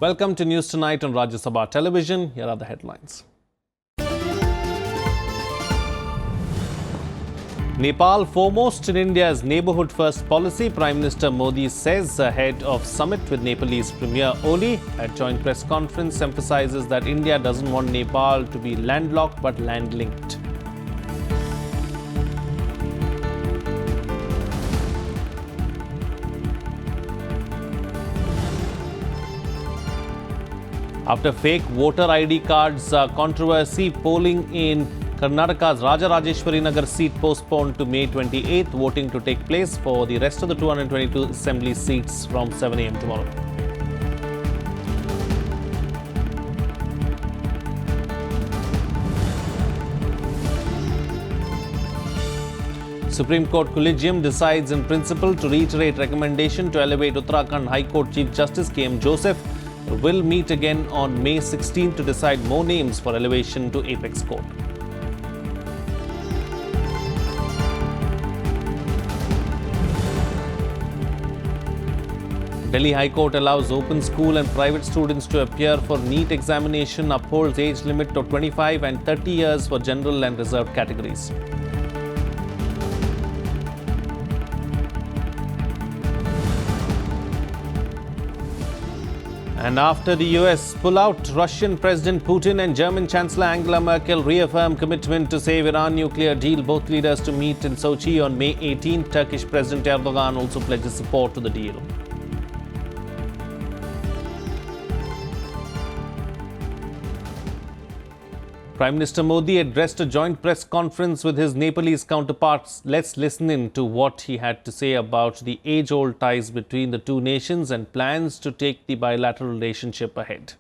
Welcome to News Tonight on Rajya Sabha television. Here are the headlines. Nepal foremost in India's neighbourhood first policy, Prime Minister Modi says ahead of summit with Nepalese Premier Oli. At joint press conference emphasises that India doesn't want Nepal to be landlocked but land-linked. After fake voter ID cards controversy, polling in Karnataka's Rajya Nagar seat postponed to May 28th, voting to take place for the rest of the 222 assembly seats from 7 a.m. tomorrow. Supreme Court Collegium decides in principle to reiterate recommendation to elevate Uttarakhand High Court Chief Justice K.M. Joseph. Will meet again on May 16 to decide more names for elevation to Apex Court. Delhi High Court allows open school and private students to appear for NEET examination, upholds age limit of 25 and 30 years for general and reserved categories. And after the US pull-out, Russian President Putin and German Chancellor Angela Merkel reaffirm commitment to save Iran nuclear deal. Both leaders to meet in Sochi on May 18. Turkish President Erdogan also pledges support to the deal. Prime Minister Modi addressed a joint press conference with his Nepalese counterparts. Let's listen in to what he had to say about the age-old ties between the two nations and plans to take the bilateral relationship ahead.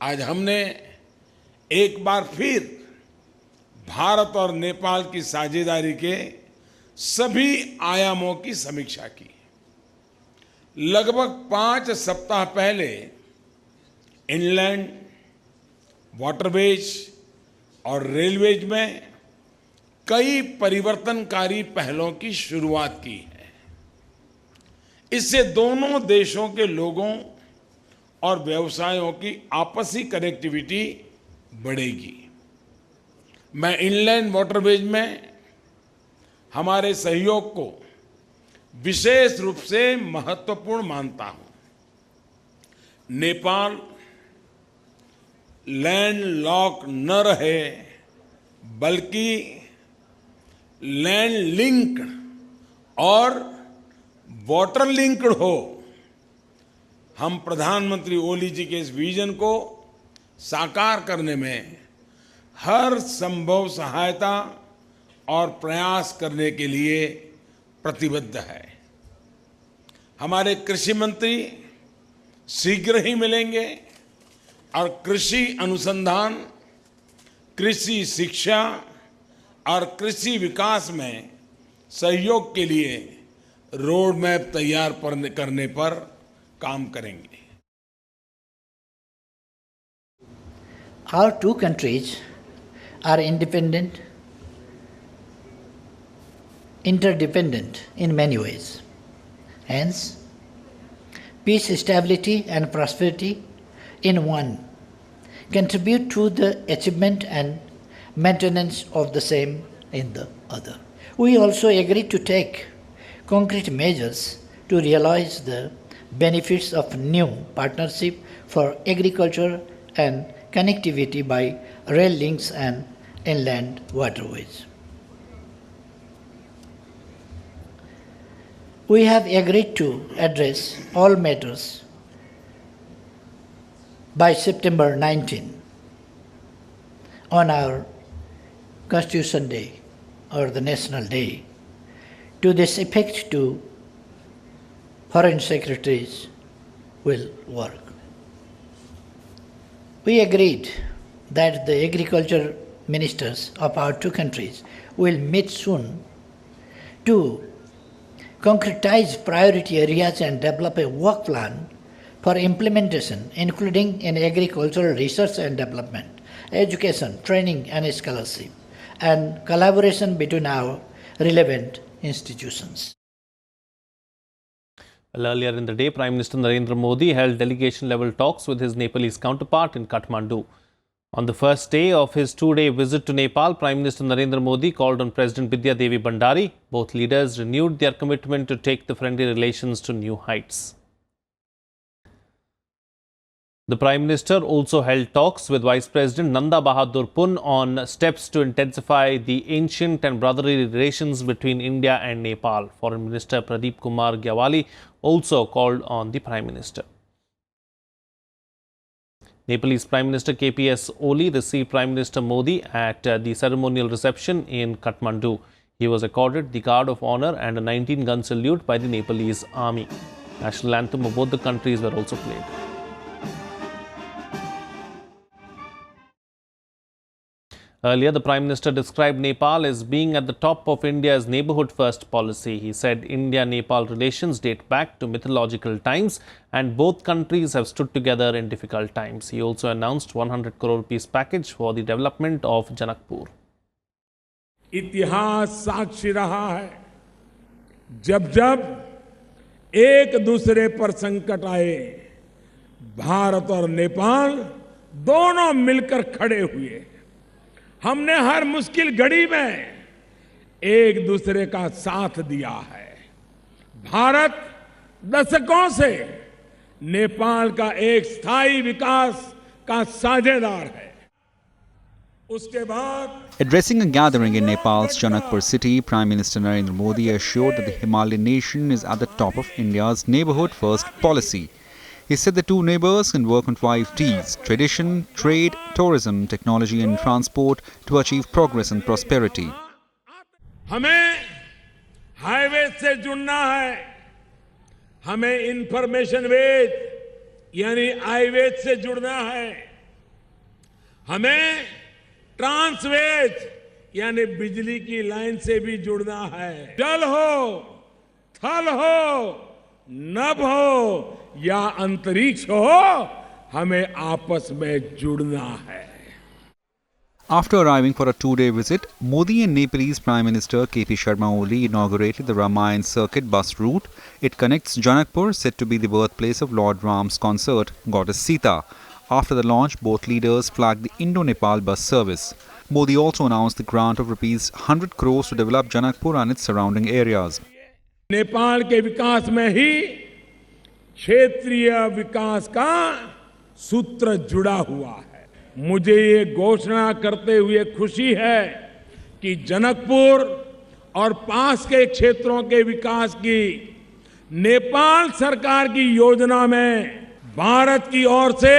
आज हमने एक बार फिर भारत और नेपाल की साझेदारी के सभी आयामों की समीक्षा की। लगभग 5 सप्ताह पहले इनलैंड, वाटरवेज और रेलवेज में कई परिवर्तनकारी पहलों की शुरुआत की है। इससे दोनों देशों के लोगों और व्यवसायों की आपसी कनेक्टिविटी बढ़ेगी। मैं इनलैंड वाटरवेज में हमारे सहयोग को विशेष रूप से महत्वपूर्ण मानता हूं। नेपाल लैंड लॉक न रहे बल्कि लैंड लिंक्ड और वाटर लिंक्ड हो। हम प्रधानमंत्री ओली जी के इस विजन को साकार करने में हर संभव सहायता और प्रयास करने के लिए प्रतिबद्ध है। हमारे कृषि मंत्री शीघ्र ही मिलेंगे और कृषि अनुसंधान, कृषि शिक्षा और कृषि विकास में सहयोग के लिए रोड मैप तैयार करने पर काम करेंगे। Our two countries are independent, interdependent in many ways. Hence, peace, stability and prosperity in one contribute to the achievement and maintenance of the same in the other. We also agreed to take concrete measures to realize the benefits of new partnership for agriculture and connectivity by rail links and inland waterways. We have agreed to address all matters by September 19 on our Constitution Day or the National Day. To this effect, two foreign secretaries will work. We agreed that the agriculture ministers of our two countries will meet soon to concretize priority areas and develop a work plan for implementation, including in agricultural research and development, education, training and scholarship, and collaboration between our relevant institutions. Well, earlier in the day, Prime Minister Narendra Modi held delegation-level talks with his Nepalese counterpart in Kathmandu. On the first day of his two-day visit to Nepal, Prime Minister Narendra Modi called on President Bidya Devi Bhandari. Both leaders renewed their commitment to take the friendly relations to new heights. The Prime Minister also held talks with Vice President Nanda Bahadur Pun on steps to intensify the ancient and brotherly relations between India and Nepal. Foreign Minister Pradeep Kumar Gyawali also called on the Prime Minister. Nepalese Prime Minister KPS Oli received Prime Minister Modi at the ceremonial reception in Kathmandu. He was accorded the Guard of Honour and a 19-gun salute by the Nepalese army. National anthem of both the countries were also played. Earlier, the Prime Minister described Nepal as being at the top of India's neighbourhood-first policy. He said India-Nepal relations date back to mythological times and both countries have stood together in difficult times. He also announced 100 crore rupees package for the development of Janakpur. इतिहास साक्षी रहा है जब जब एक दूसरे पर संकट आए भारत और नेपाल दोनों मिलकर खड़े हुए हमने हर मुश्किल घड़ी में एक दूसरे का साथ दिया है भारत दशकों से नेपाल का एक स्थायी विकास का साझेदार है उसके बाद Addressing a gathering in Nepal's Janakpur city, Prime Minister Narendra Modi assured that the Himalayan nation is at the top of India's neighbourhood-first policy. He said the two neighbours can work on 5 T's: tradition, trade, tourism, technology and transport to achieve progress and prosperity. हमें highway से जुड़ना है हमें information veg यानी आईवेज से जुड़ना है हमें ट्रांसवेज यानी बिजली की लाइन से भी जुड़ना है जल हो थल हो नभ हो या अंतरिक्ष हो हमें आपस में जुड़ना है After arriving for a 2-day visit, Modi and Nepalese Prime Minister KP Sharma Oli inaugurated the Ramayan Circuit bus route. It connects Janakpur, said to be the birthplace of Lord Ram's consort, Goddess Sita. After the launch, both leaders flagged the Indo-Nepal bus service. Modi also announced the grant of rupees 100 crores to develop Janakpur and its surrounding areas. Nepal के विकास में ही क्षेत्रीय विकास का सूत्र जुड़ा हुआ है मुझे ये घोषणा करते हुए खुशी है कि जनकपुर और पास के क्षेत्रों के विकास की नेपाल सरकार की योजना में भारत की ओर से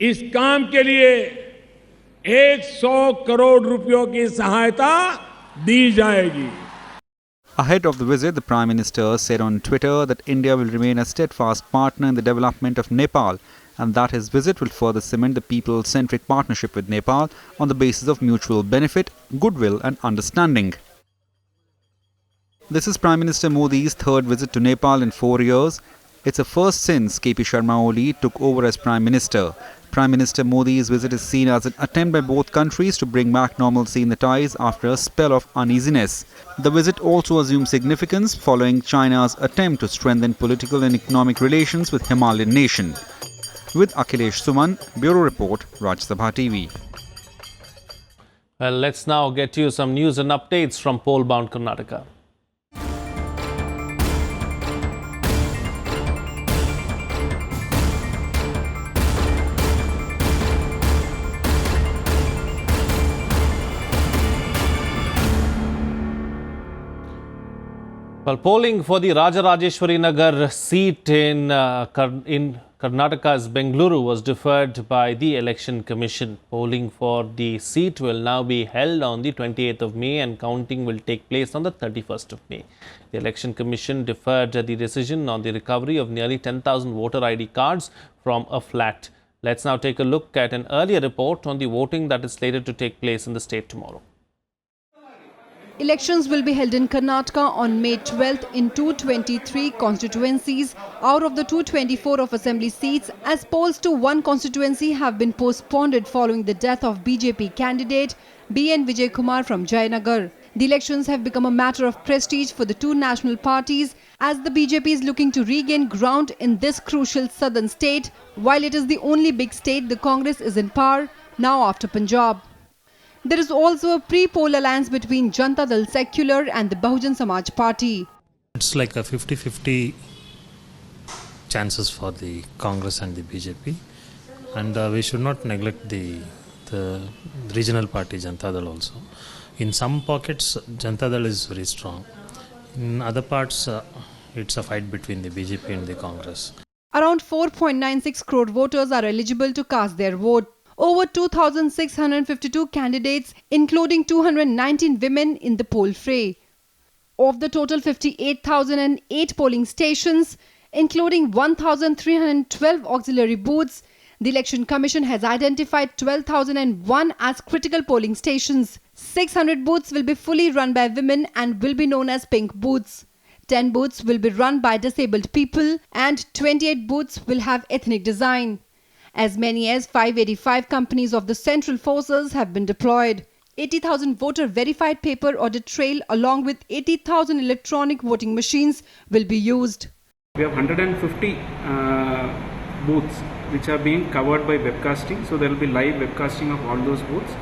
इस काम के लिए 100 करोड़ रुपयों की सहायता दी जाएगी Ahead of the visit, the Prime Minister said on Twitter that India will remain a steadfast partner in the development of Nepal and that his visit will further cement the people-centric partnership with Nepal on the basis of mutual benefit, goodwill and understanding. This is Prime Minister Modi's third visit to Nepal in 4 years. It's a first since KP Sharma Oli took over as Prime Minister. Prime Minister Modi's visit is seen as an attempt by both countries to bring back normalcy in the ties after a spell of uneasiness. The visit also assumes significance following China's attempt to strengthen political and economic relations with Himalayan nation. With Akhilesh Suman, Bureau Report, Rajya Sabha TV. Well, let's now get you some news and updates from poll-bound Karnataka. Well, polling for the Rajarajeshwari Nagar seat in Karnataka's Bengaluru was deferred by the Election Commission. Polling for the seat will now be held on the 28th of May and counting will take place on the 31st of May. The Election Commission deferred the decision on the recovery of nearly 10,000 voter ID cards from a flat. Let's now take a look at an earlier report on the voting that is slated to take place in the state tomorrow. Elections will be held in Karnataka on May 12th in 223 constituencies out of the 224 of assembly seats, as polls to one constituency have been postponed following the death of BJP candidate B.N. Vijay Kumar from Jayanagar. The elections have become a matter of prestige for the two national parties, as the BJP is looking to regain ground in this crucial southern state. While it is the only big state, the Congress is in power now after Punjab. There is also a pre-poll alliance between Janata Dal Secular and the Bahujan Samaj Party. It's like a 50-50 chances for the Congress and the BJP, and we should not neglect the regional party Janata Dal also. In some pockets, Janata Dal is very strong. In other parts, it's a fight between the BJP and the Congress. Around 4.96 crore voters are eligible to cast their vote. Over 2,652 candidates, including 219 women in the poll fray. Of the total 58,008 polling stations, including 1,312 auxiliary booths, the Election Commission has identified 12,001 as critical polling stations. 600 booths will be fully run by women and will be known as pink booths. 10 booths will be run by disabled people and 28 booths will have ethnic design. As many as 585 companies of the Central Forces have been deployed. 80,000 voter verified paper audit trail along with 80,000 electronic voting machines will be used. We have 150 booths which are being covered by webcasting. So there will be live webcasting of all those booths.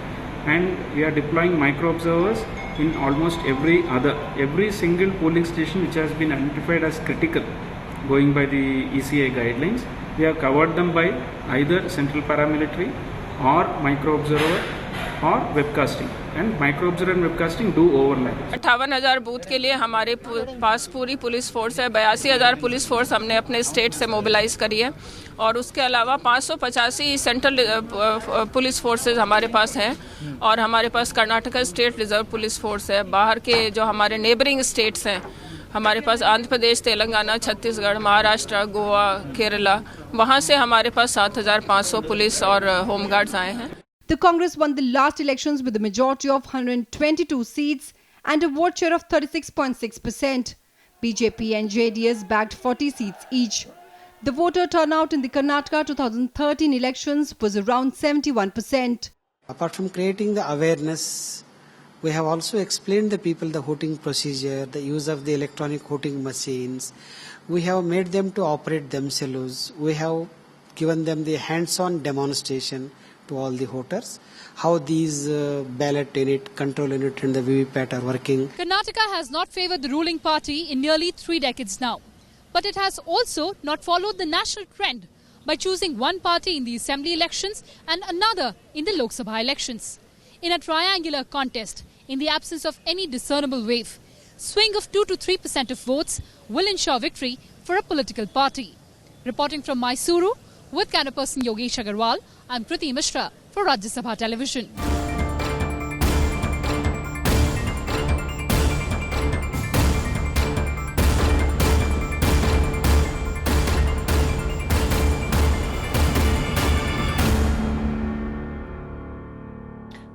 And we are deploying micro observers in almost every single polling station which has been identified as critical going by the ECI guidelines. We have covered them by either central paramilitary or micro observer or webcasting, and micro observer and webcasting do overlap. 58,000 booth के लिए हमारे पास पूरी police force है। 82,000 police force हमने अपने state से mobilise करी है और उसके अलावा 585 सेंट्रल पुलिस फोर्सेज हमारे पास हैं और हमारे पास Karnataka state reserve police force है। बाहर के जो हमारे नेबरिंग स्टेट्स हैं, हमारे पास आंध्र प्रदेश, तेलंगाना, छत्तीसगढ़, महाराष्ट्र, गोवा, केरला, वहाँ से हमारे पास 7,500 पुलिस और होमगार्ड्स आए हैं। The Congress won the last elections with a majority of 122 seats and a vote share of 36.6%. BJP and JDS bagged 40 seats each. The voter turnout in the Karnataka 2013 elections was around 71%. Apart from creating the awareness, we have also explained the people the voting procedure, the use of the electronic voting machines. We have made them to operate themselves. We have given them the hands-on demonstration to all the voters, how these ballot unit, control unit and the VVPAT are working. Karnataka has not favoured the ruling party in nearly 3 decades now. But it has also not followed the national trend by choosing one party in the assembly elections and another in the Lok Sabha elections. In a triangular contest, in the absence of any discernible wave, swing of 2 to 3% of votes will ensure victory for a political party. Reporting from Mysuru, with camera person Yogesh Agarwal, I'm Kriti Mishra for Rajya Sabha Television.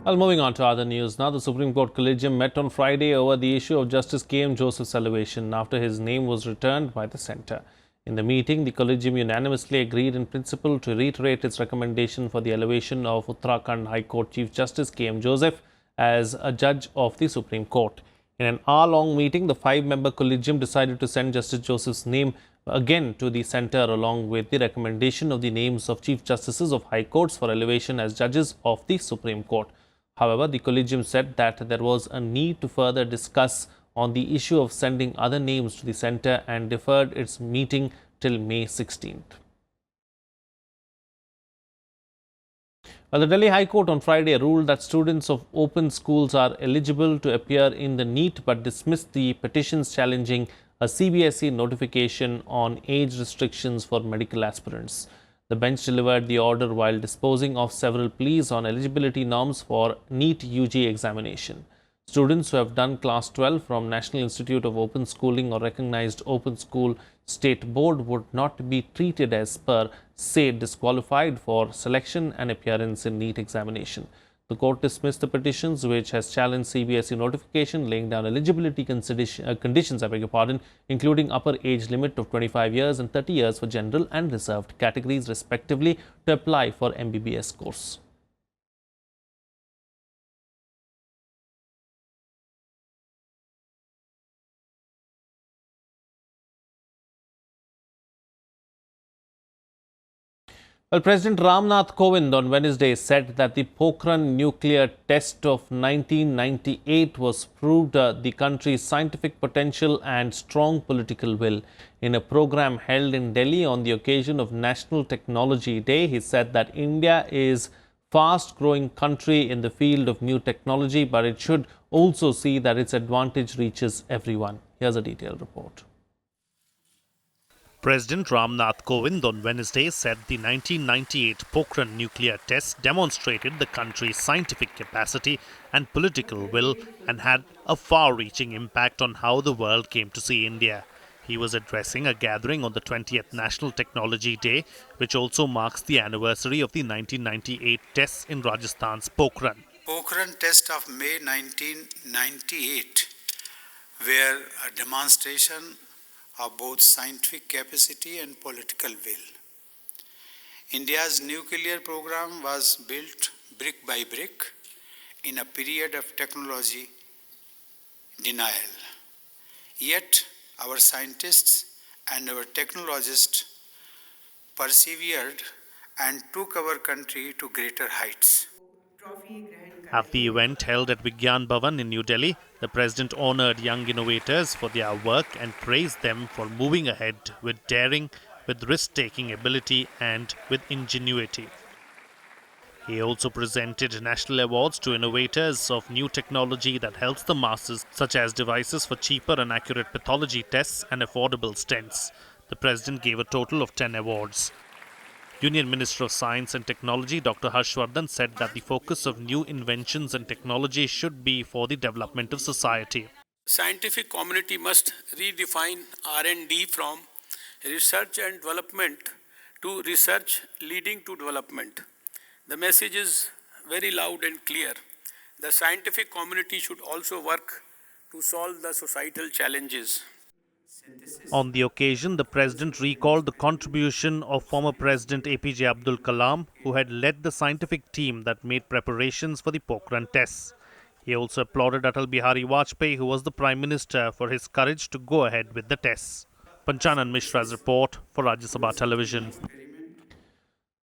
Well, moving on to other news now. The Supreme Court Collegium met on Friday over the issue of Justice K.M. Joseph's elevation after his name was returned by the centre. In the meeting, the Collegium unanimously agreed in principle to reiterate its recommendation for the elevation of Uttarakhand High Court Chief Justice K.M. Joseph as a judge of the Supreme Court. In an hour-long meeting, the 5-member Collegium decided to send Justice Joseph's name again to the centre along with the recommendation of the names of Chief Justices of High Courts for elevation as judges of the Supreme Court. However, the Collegium said that there was a need to further discuss on the issue of sending other names to the centre and deferred its meeting till May 16th. Well, the Delhi High Court on Friday ruled that students of open schools are eligible to appear in the NEET but dismissed the petitions challenging a CBSE notification on age restrictions for medical aspirants. The bench delivered the order while disposing of several pleas on eligibility norms for NEET UG examination. Students who have done Class 12 from National Institute of Open Schooling or recognized Open School State Board would not be treated as per, say, disqualified for selection and appearance in NEET examination. The court dismissed the petitions, which has challenged CBSE notification laying down eligibility conditions, including upper age limit of 25 years and 30 years for general and reserved categories, respectively, to apply for MBBS course. Well, President Nath Kovind on Wednesday said that the Pokhran nuclear test of 1998 was proved the country's scientific potential and strong political will. In a program held in Delhi on the occasion of National Technology Day, he said that India is a fast-growing country in the field of new technology, but it should also see that its advantage reaches everyone. Here's a detailed report. President Nath Kovind on Wednesday said the 1998 Pokhran nuclear test demonstrated the country's scientific capacity and political will and had a far-reaching impact on how the world came to see India. He was addressing a gathering on the 20th National Technology Day, which also marks the anniversary of the 1998 tests in Rajasthan's Pokhran. Pokhran test of May 1998 were a demonstration of both scientific capacity and political will. India's nuclear program was built brick by brick in a period of technology denial. Yet, our scientists and our technologists persevered and took our country to greater heights. At the event held at Vigyan Bhavan in New Delhi, the President honoured young innovators for their work and praised them for moving ahead with daring, with risk-taking ability and with ingenuity. He also presented national awards to innovators of new technology that helps the masses, such as devices for cheaper and accurate pathology tests and affordable stents. The President gave a total of 10 awards. Union Minister of Science and Technology Dr. Harshvardhan said that the focus of new inventions and technology should be for the development of society. Scientific community must redefine R&D from research and development to research leading to development. The message is very loud and clear. The scientific community should also work to solve the societal challenges. On the occasion, the President recalled the contribution of former President APJ Abdul Kalam, who had led the scientific team that made preparations for the Pokhran tests. He also applauded Atal Bihari Vajpayee, who was the Prime Minister, for his courage to go ahead with the tests. Panchanan Mishra's report for Rajya Sabha Television.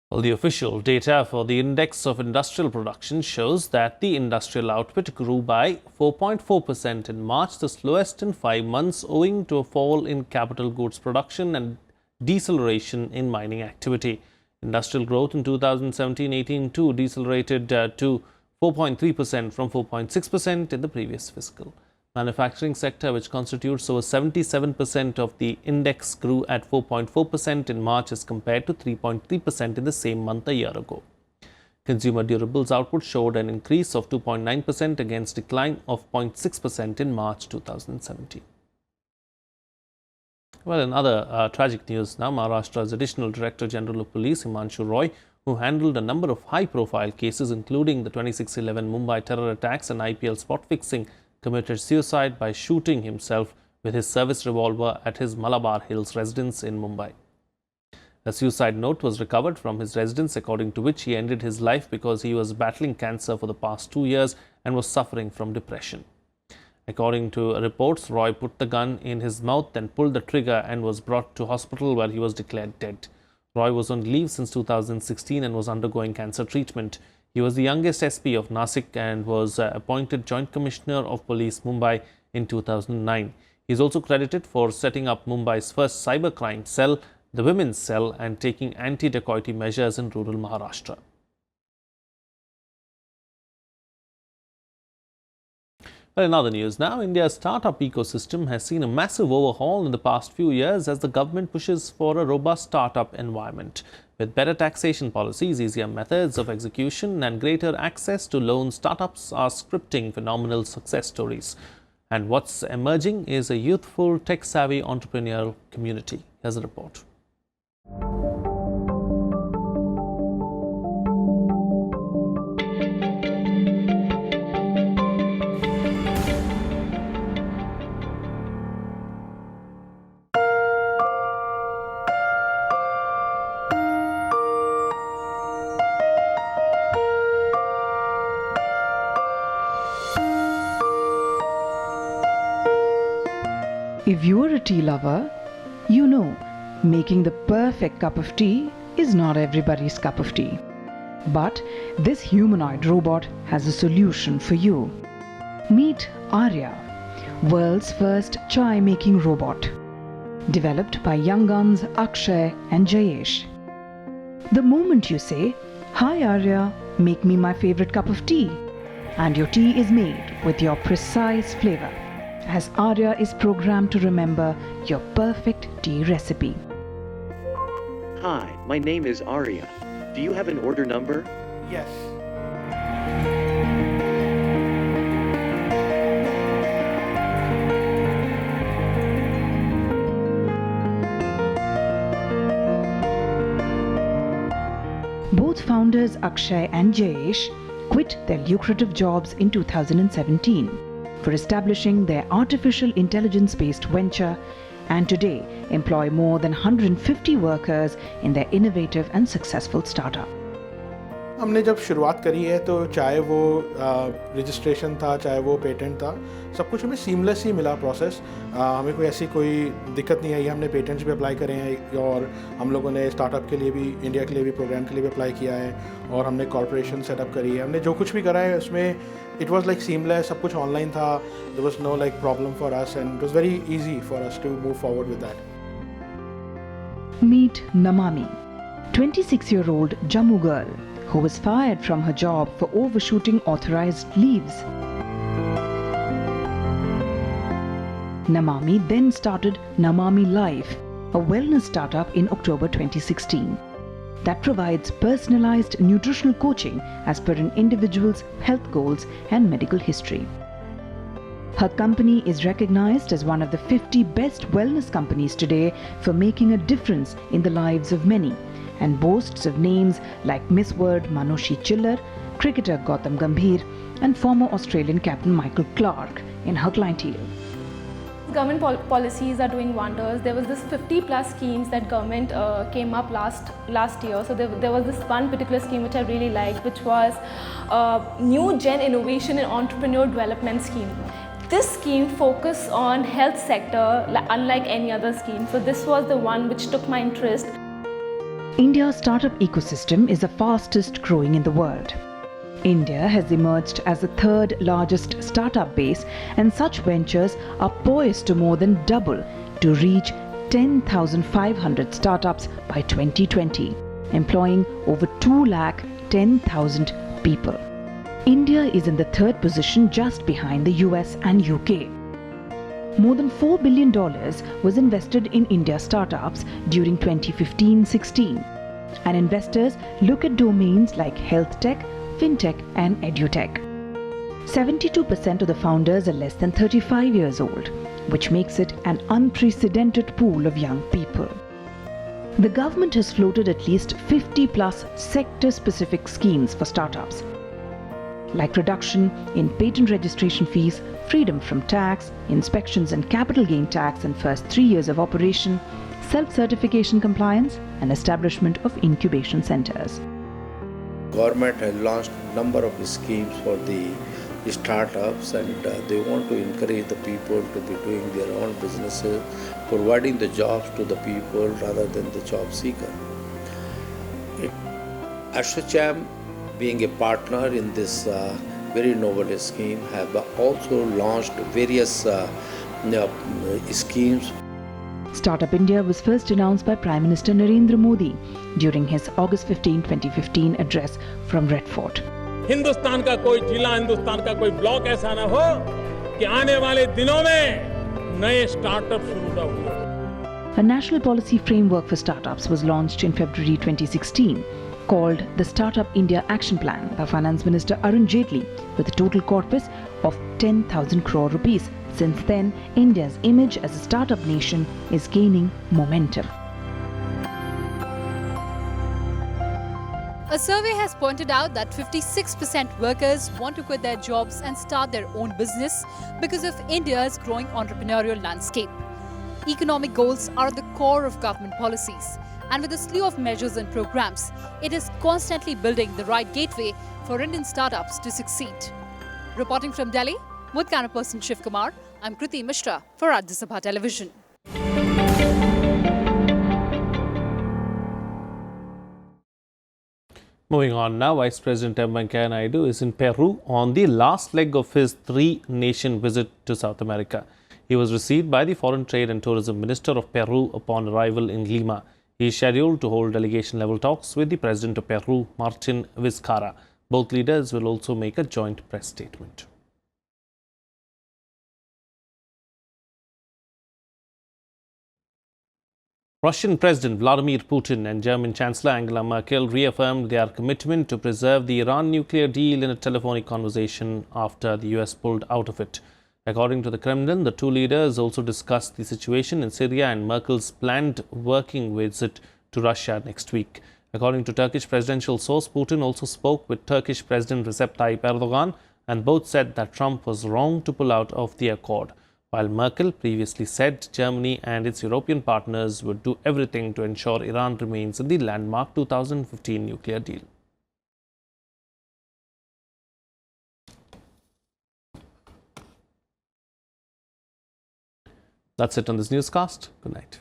Well, the official data for the Index of Industrial Production shows that the industrial output grew by 4.4% in March, the slowest in 5 months, owing to a fall in capital goods production and deceleration in mining activity. Industrial growth in 2017-18 too decelerated to 4.3% from 4.6% in the previous fiscal. Manufacturing sector, which constitutes over 77% of the index, grew at 4.4% in March as compared to 3.3% in the same month a year ago. Consumer durables output showed an increase of 2.9% against decline of 0.6% in March 2017. Well, in other tragic news now, Maharashtra's Additional Director General of Police, Himanshu Roy, who handled a number of high-profile cases including the 26/11 Mumbai terror attacks and IPL spot fixing, committed suicide by shooting himself with his service revolver at his Malabar Hills residence in Mumbai. A suicide note was recovered from his residence, according to which he ended his life because he was battling cancer for the past 2 years and was suffering from depression. According to reports, Roy put the gun in his mouth and pulled the trigger and was brought to hospital where he was declared dead. Roy was on leave since 2016 and was undergoing cancer treatment. He was the youngest SP of Nasik and was appointed Joint Commissioner of Police Mumbai in 2009. He is also credited for setting up Mumbai's first cybercrime cell, the Women's Cell, and taking anti-dacoity measures in rural Maharashtra. Well, in other news now, India's startup ecosystem has seen a massive overhaul in the past few years as the government pushes for a robust startup environment. With better taxation policies, easier methods of execution and greater access to loans, startups are scripting phenomenal success stories. And what's emerging is a youthful, tech-savvy entrepreneurial community. Here's a report. If you're a tea lover, you know making the perfect cup of tea is not everybody's cup of tea. But this humanoid robot has a solution for you. Meet Arya, world's first chai-making robot. Developed by young guns Akshay and Jayesh. The moment you say, "Hi Arya, make me my favorite cup of tea," and your tea is made with your precise flavor, as Arya is programmed to remember your perfect tea recipe. Hi, my name is Arya. Do you have an order number? Yes. Both founders Akshay and Jayesh quit their lucrative jobs in 2017 for establishing their artificial intelligence-based venture, and today employ more than 150 workers in their innovative and successful startup. हमने जब शुरुआत करी है तो चाहे वो registration था, चाहे वो पेटेंट था, सब कुछ हमें सीमलेस ही मिला प्रोसेस. हमें कोई ऐसी कोई दिक्कत नहीं आई. हमने पेटेंट्स भी अप्लाई करे हैं और हम लोगों ने स्टार्टअप के लिए भी, इंडिया के लिए भी, प्रोग्राम के लिए भी अप्लाई किया है और हमने कॉर्पोरेशन सेटअप करी है. हमने जो कुछ भी करा है उसमें इट वाज लाइक सीमलेस, सब कुछ ऑनलाइन था. There was no like problem for us and it was very easy for us to move forward with that. Meet Namami, 26-year-old Jammu girl who was fired from her job for overshooting authorized leaves. Namami then started Namami Life, a wellness startup in October 2016 that provides personalized nutritional coaching as per an individual's health goals and medical history. Her company is recognized as one of the 50 best wellness companies today for making a difference in the lives of many, and boasts of names like Miss World Manushi Chillar, cricketer Gautam Gambhir, and former Australian captain Michael Clarke in her clientele. Government policies are doing wonders. There was this 50 plus schemes that government came up last year. So there was this one particular scheme which I really liked, which was New Gen Innovation and Entrepreneur Development Scheme. This scheme focused on health sector unlike any other scheme. So this was the one which took my interest. India's startup ecosystem is the fastest growing in the world. India has emerged as the third largest startup base, and such ventures are poised to more than double to reach 10,500 startups by 2020, employing over 210,000 people. India is in the third position just behind the US and UK. More than $4 billion was invested in India startups during 2015-16, and investors look at domains like health tech, fintech and edutech. 72% of the founders are less than 35 years old, which makes it an unprecedented pool of young people. The government has floated at least 50 plus sector-specific schemes for startups, like reduction in patent registration fees, freedom from tax, inspections and capital gain tax in first 3 years of operation, self-certification compliance and establishment of incubation centers. Government has launched a number of schemes for the startups, and they want to encourage the people to be doing their own businesses, providing the jobs to the people rather than the job seeker. ASSOCHAM, being a partner in this very novel scheme, have also launched various schemes. Startup India was first announced by Prime Minister Narendra Modi during his August 15, 2015 address from Red Fort. Hindustan का कोई जिला, हिंदुस्तान का कोई block ऐसा ना हो कि आने वाले दिनों में नए स्टार्टअप शुरू ना हो. A national policy framework for startups was launched in February 2016, called the Startup India Action Plan by Finance Minister Arun Jaitley, with a total corpus of 10,000 crore rupees. Since then, India's image as a startup nation is gaining momentum. A survey has pointed out that 56% workers want to quit their jobs and start their own business because of India's growing entrepreneurial landscape. Economic goals are at the core of government policies, and with a slew of measures and programs, it is constantly building the right gateway for Indian startups to succeed. Reporting from Delhi, With camera person Shiv Kumar, I'm Kriti Mishra for Rajya Sabha Television. Moving on now, Vice President M. Venkaiah Naidu is in Peru on the last leg of his three-nation visit to South America. He was received by the Foreign Trade and Tourism Minister of Peru upon arrival in Lima. He is scheduled to hold delegation-level talks with the President of Peru, Martin Vizcarra. Both leaders will also make a joint press statement. Russian President Vladimir Putin and German Chancellor Angela Merkel reaffirmed their commitment to preserve the Iran nuclear deal in a telephonic conversation after the US pulled out of it. According to the Kremlin, the two leaders also discussed the situation in Syria and Merkel's planned working visit to Russia next week. According to Turkish presidential source, Putin also spoke with Turkish President Recep Tayyip Erdogan, and both said that Trump was wrong to pull out of the accord, while Merkel previously said Germany and its European partners would do everything to ensure Iran remains in the landmark 2015 nuclear deal. That's it on this newscast. Good night.